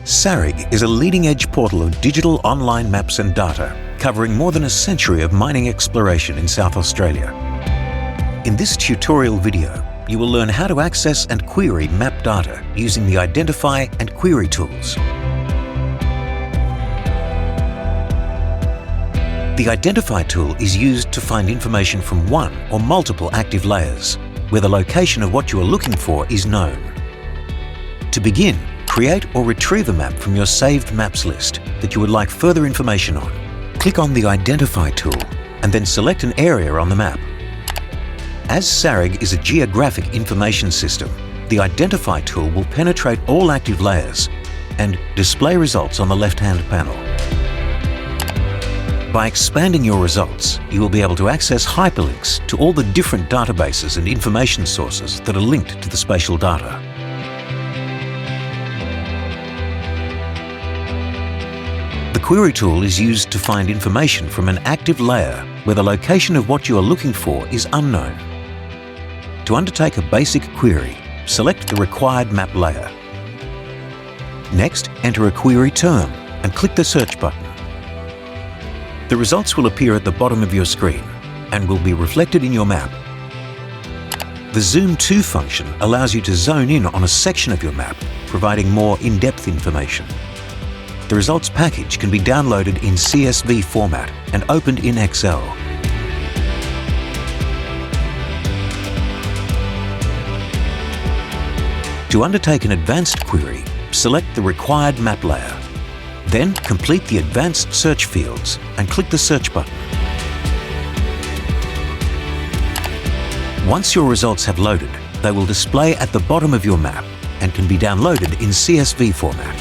SARIG is a leading-edge portal of digital online maps and data, covering more than a century of mining exploration in South Australia. In this tutorial video, you will learn how to access and query map data using the Identify and Query tools. The Identify tool is used to find information from one or multiple active layers, where the location of what you are looking for is known. To begin, create or retrieve a map from your saved maps list that you would like further information on. Click on the Identify tool and then select an area on the map. As SARIG is a geographic information system, the Identify tool will penetrate all active layers and display results on the left-hand panel. By expanding your results, you will be able to access hyperlinks to all the different databases and information sources that are linked to the spatial data. The Query tool is used to find information from an active layer where the location of what you are looking for is unknown. To undertake a basic query, select the required map layer. Next, enter a query term and click the search button. The results will appear at the bottom of your screen and will be reflected in your map. The Zoom to function allows you to zone in on a section of your map, providing more in-depth information. The results package can be downloaded in CSV format and opened in Excel. To undertake an advanced query, select the required map layer. Then complete the advanced search fields and click the search button. Once your results have loaded, they will display at the bottom of your map and can be downloaded in CSV format.